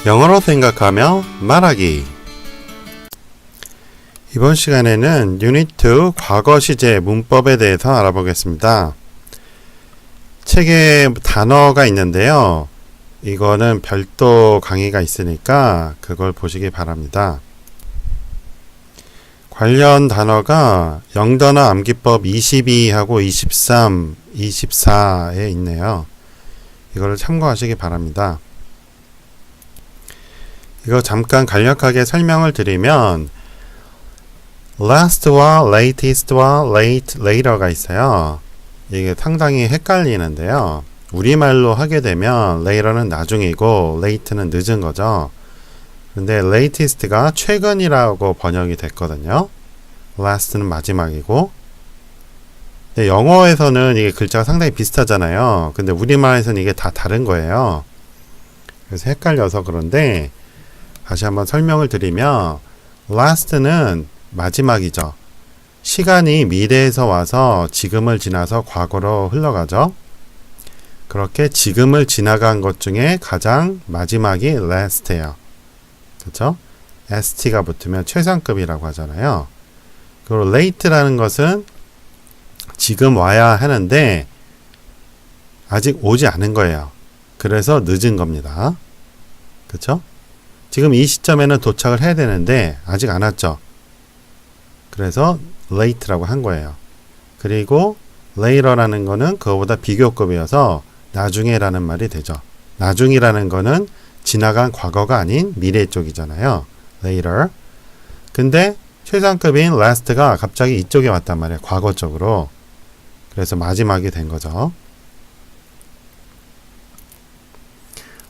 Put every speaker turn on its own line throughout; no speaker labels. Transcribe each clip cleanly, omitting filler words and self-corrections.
영어로 생각하며 말하기. 이번 시간에는 유닛 2 과거 시제 문법에 대해서 알아보겠습니다. 책에 단어가 있는데요. 이거는 별도 강의가 있으니까 그걸 보시기 바랍니다. 관련 단어가 영단어 암기법 22하고 23, 24에 있네요. 이거를 참고하시기 바랍니다. 이거 잠깐 간략하게 설명을 드리면 last와 latest와 later가 있어요. 이게 상당히 헷갈리는데요. 우리말로 하게 되면 later는 나중이고 late는 늦은 거죠. 근데 latest가 최근이라고 번역이 됐거든요. last는 마지막이고. 근데 영어에서는 이게 글자가 상당히 비슷하잖아요. 근데 우리말에서는 이게 다 다른 거예요. 그래서 헷갈려서 그런데 다시 한번 설명을 드리면 last는 마지막이죠. 시간이 미래에서 와서 지금을 지나서 과거로 흘러가죠. 그렇게 지금을 지나간 것 중에 가장 마지막이 last예요. 그렇죠? st가 붙으면 최상급이라고 하잖아요. 그리고 late라는 것은 지금 와야 하는데 아직 오지 않은 거예요. 그래서 늦은 겁니다. 그렇죠? 지금 이 시점에는 도착을 해야 되는데 아직 안 왔죠. 그래서 late라고 한 거예요. 그리고 later라는 거는 그거보다 비교급이어서 나중에라는 말이 되죠. 나중이라는 거는 지나간 과거가 아닌 미래 쪽이잖아요. later. 근데 최상급인 last가 갑자기 이쪽에 왔단 말이에요. 과거 쪽으로. 그래서 마지막이 된 거죠.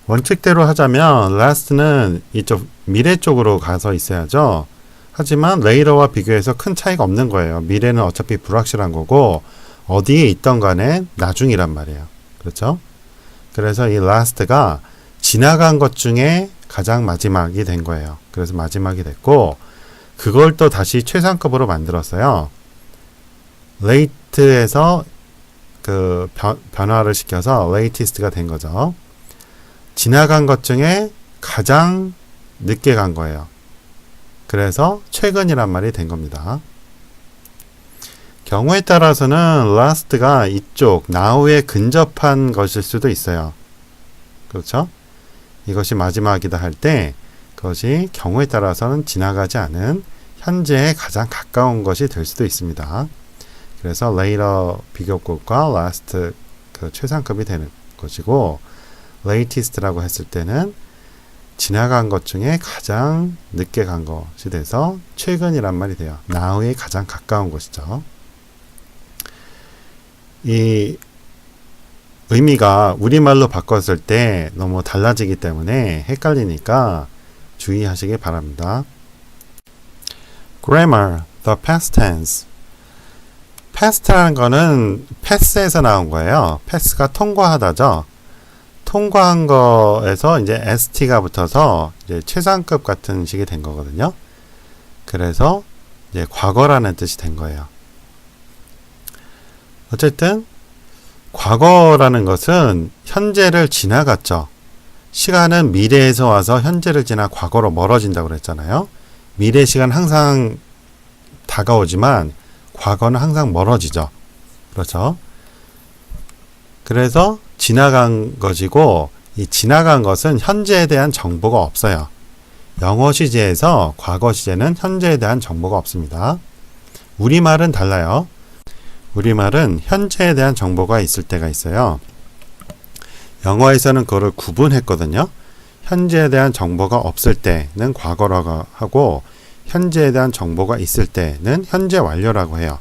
원칙대로 하자면 last는 이쪽 미래 쪽으로 가서 있어야죠. 하지만 later와 비교해서 큰 차이가 없는 거예요. 미래는 어차피 불확실한 거고 어디에 있던 간에 나중이란 말이에요. 그렇죠? 그래서 이 last가 지나간 것 중에 가장 마지막이 된 거예요. 그래서 마지막이 됐고 그걸 또 다시 최상급으로 만들었어요. late에서 그 변화를 시켜서 latest가 된 거죠. 지나간 것 중에 가장 늦게 간 거예요. 그래서 최근이란 말이 된 겁니다. 경우에 따라서는 last가 이쪽 now에 근접한 것일 수도 있어요. 그렇죠? 이것이 마지막이다 할 때 그것이 경우에 따라서는 지나가지 않은 현재에 가장 가까운 것이 될 수도 있습니다. 그래서 later 비교급과 last 그 최상급이 되는 것이고 latest라고 했을 때는 지나간 것 중에 가장 늦게 간 것이 돼서 최근이란 말이 돼요. now에 가장 가까운 것이죠. 이 의미가 우리말로 바꿨을 때 너무 달라지기 때문에 헷갈리니까 주의하시기 바랍니다. grammar, the past tense. past라는 거는 pass에서 나온 거예요. pass가 통과하다죠. 통과한 거에서 이제 st가 붙어서 이제 최상급 같은 식이 된 거거든요. 그래서 이제 과거라는 뜻이 된 거예요. 어쨌든 과거라는 것은 현재를 지나갔죠. 시간은 미래에서 와서 현재를 지나 과거로 멀어진다고 그랬잖아요. 미래 시간 항상 다가오지만 과거는 항상 멀어지죠. 그렇죠? 그래서 지나간 것이고 이 지나간 것은 현재에 대한 정보가 없어요. 영어 시제에서 과거 시제는 현재에 대한 정보가 없습니다. 우리말은 달라요. 우리말은 현재에 대한 정보가 있을 때가 있어요. 영어에서는 그거를 구분했거든요. 현재에 대한 정보가 없을 때는 과거라고 하고 현재에 대한 정보가 있을 때는 현재 완료라고 해요.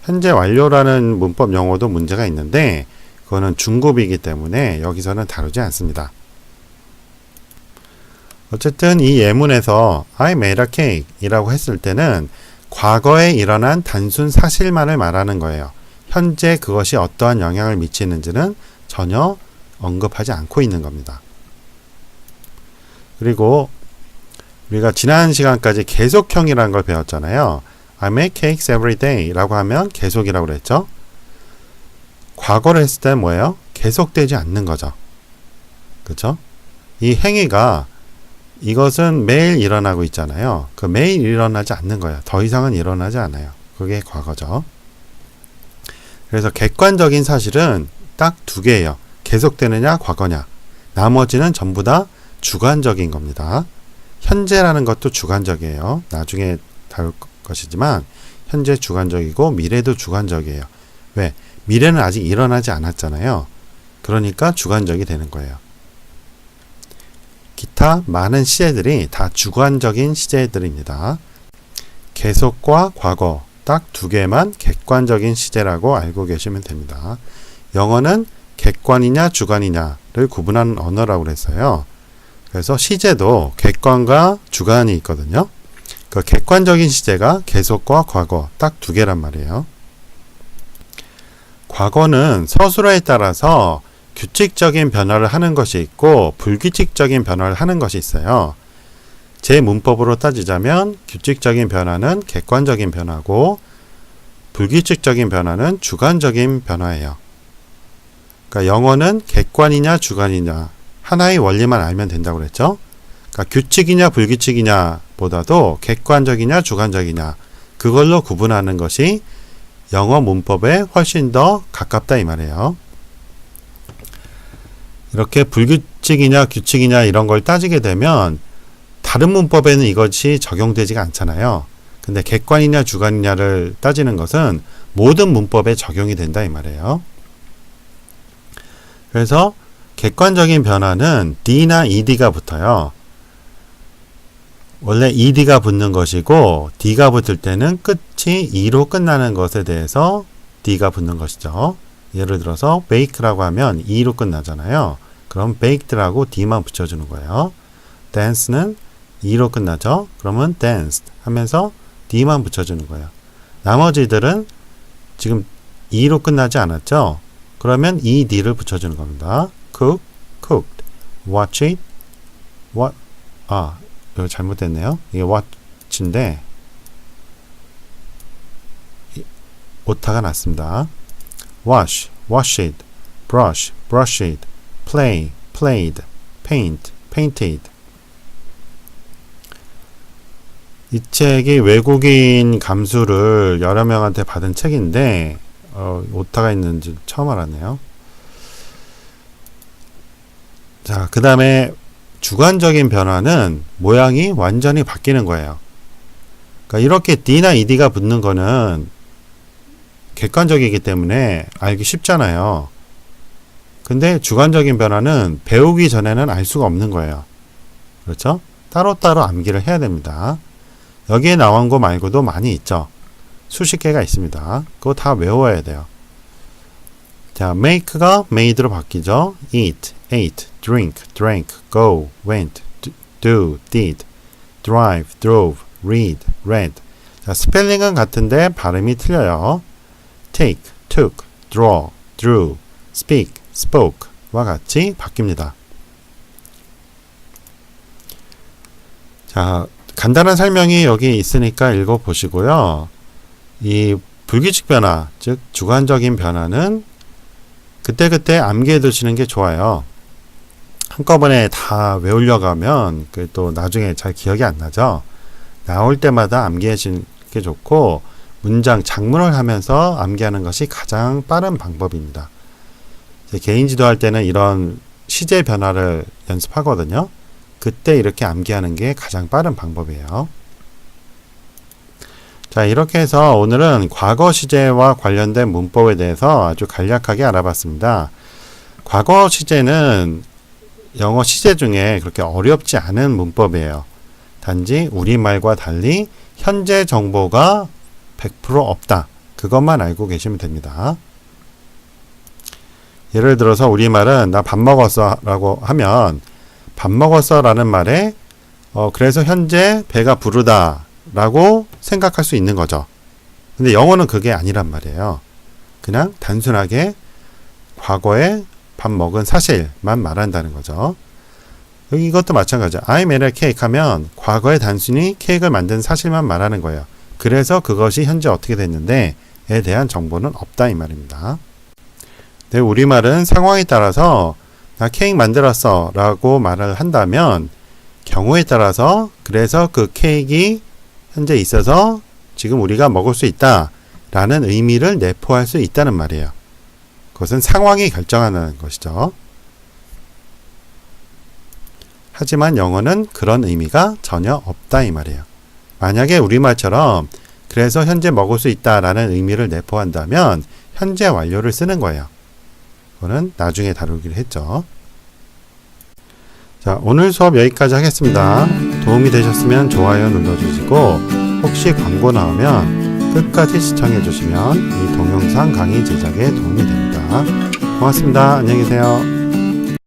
현재 완료라는 문법 용어도 문제가 있는데 그거는 중급이기 때문에 여기서는 다루지 않습니다. 어쨌든 이 예문에서 I made a cake 이라고 했을 때는 과거에 일어난 단순 사실만을 말하는 거예요. 현재 그것이 어떠한 영향을 미치는지는 전혀 언급하지 않고 있는 겁니다. 그리고 우리가 지난 시간까지 계속형이라는 걸 배웠잖아요. I make cakes every day 라고 하면 계속이라고 그랬죠. 과거를 했을 때는 뭐예요? 계속되지 않는 거죠. 그렇죠? 이 행위가 이것은 매일 일어나고 있잖아요. 그 매일 일어나지 않는 거예요. 더 이상은 일어나지 않아요. 그게 과거죠. 그래서 객관적인 사실은 딱 두 개예요. 계속되느냐, 과거냐. 나머지는 전부 다 주관적인 겁니다. 현재라는 것도 주관적이에요. 나중에 다룰 것이지만 현재 주관적이고 미래도 주관적이에요. 왜? 미래는 아직 일어나지 않았잖아요. 그러니까 주관적이 되는 거예요. 기타 많은 시제들이 다 주관적인 시제들입니다. 계속과 과거 딱 두 개만 객관적인 시제라고 알고 계시면 됩니다. 영어는 객관이냐 주관이냐를 구분하는 언어라고 그랬어요. 그래서 시제도 객관과 주관이 있거든요. 그 객관적인 시제가 계속과 과거 딱 두 개란 말이에요. 과거는 서술어에 따라서 규칙적인 변화를 하는 것이 있고 불규칙적인 변화를 하는 것이 있어요. 제 문법으로 따지자면 규칙적인 변화는 객관적인 변화고 불규칙적인 변화는 주관적인 변화예요. 그러니까 영어는 객관이냐 주관이냐 하나의 원리만 알면 된다고 그랬죠. 그러니까 규칙이냐 불규칙이냐 보다도 객관적이냐 주관적이냐 그걸로 구분하는 것이 영어 문법에 훨씬 더 가깝다 이 말이에요. 이렇게 불규칙이냐 규칙이냐 이런 걸 따지게 되면 다른 문법에는 이것이 적용되지가 않잖아요. 근데 객관이냐 주관이냐를 따지는 것은 모든 문법에 적용이 된다 이 말이에요. 그래서 객관적인 변화는 D나 ED가 붙어요. 원래 ED가 붙는 것이고 D가 붙을 때는 끝이 E로 끝나는 것에 대해서 D가 붙는 것이죠. 예를 들어서 bake라고 하면 E로 끝나잖아요. 그럼 baked라고 D만 붙여주는 거예요. dance는 E로 끝나죠. 그러면 danced 하면서 D만 붙여주는 거예요. 나머지들은 지금 E로 끝나지 않았죠. 그러면 ED를 붙여주는 겁니다. cook, cooked, watch it, 이거 잘못됐네요. 이게 watch인데 오타가 났습니다. wash, wash it, brush, brush it, play, played, paint, painted. 이 책이 외국인 감수를 여러 명한테 받은 책인데 오타가 있는지 처음 알았네요. 자, 그 다음에 주관적인 변화는 모양이 완전히 바뀌는 거예요. 그러니까 이렇게 D나 ED가 붙는 거는 객관적이기 때문에 알기 쉽잖아요. 근데 주관적인 변화는 배우기 전에는 알 수가 없는 거예요. 그렇죠? 따로따로 암기를 해야 됩니다. 여기에 나온 거 말고도 많이 있죠. 수십 개가 있습니다. 그거 다 외워야 돼요. 자, make가 made로 바뀌죠. eat, ate, drink, drank, go, went, do, did, drive, drove, read, read. 자, 스펠링은 같은데 발음이 틀려요. take, took, draw, drew, speak, spoke 와 같이 바뀝니다. 자, 간단한 설명이 여기 있으니까 읽어보시고요. 이 불규칙 변화, 즉 주관적인 변화는 그때그때 암기해 두시는 게 좋아요. 한꺼번에 다 외우려고 하면 또 나중에 잘 기억이 안 나죠. 나올 때마다 암기해 주는 게 좋고 문장, 작문을 하면서 암기하는 것이 가장 빠른 방법입니다. 개인 지도할 때는 이런 시제 변화를 연습하거든요. 그때 이렇게 암기하는 게 가장 빠른 방법이에요. 자, 이렇게 해서 오늘은 과거 시제와 관련된 문법에 대해서 아주 간략하게 알아봤습니다. 과거 시제는 영어 시제 중에 그렇게 어렵지 않은 문법이에요. 단지 우리말과 달리 현재 정보가 100% 없다. 그것만 알고 계시면 됩니다. 예를 들어서 우리말은 나 밥 먹었어 라고 하면 밥 먹었어 라는 말에 그래서 현재 배가 부르다 라고 생각할 수 있는 거죠. 근데 영어는 그게 아니란 말이에요. 그냥 단순하게 과거에 밥 먹은 사실만 말한다는 거죠. 여기 이것도 마찬가지죠. I made a cake 하면 과거에 단순히 케이크를 만든 사실만 말하는 거예요. 그래서 그것이 현재 어떻게 됐는데 에 대한 정보는 없다 이 말입니다. 네, 우리말은 상황에 따라서 나 케이크 만들었어 라고 말을 한다면 경우에 따라서 그래서 그 케이크 현재 있어서 지금 우리가 먹을 수 있다 라는 의미를 내포할 수 있다는 말이에요. 그것은 상황이 결정하는 것이죠. 하지만 영어는 그런 의미가 전혀 없다 이 말이에요. 만약에 우리말처럼 그래서 현재 먹을 수 있다 라는 의미를 내포한다면 현재 완료를 쓰는 거예요. 그거는 나중에 다루기로 했죠. 자, 오늘 수업 여기까지 하겠습니다. 도움이 되셨으면 좋아요 눌러주시고 혹시 광고 나오면 끝까지 시청해 주시면 이 동영상 강의 제작에 도움이 됩니다. 고맙습니다. 안녕히 계세요.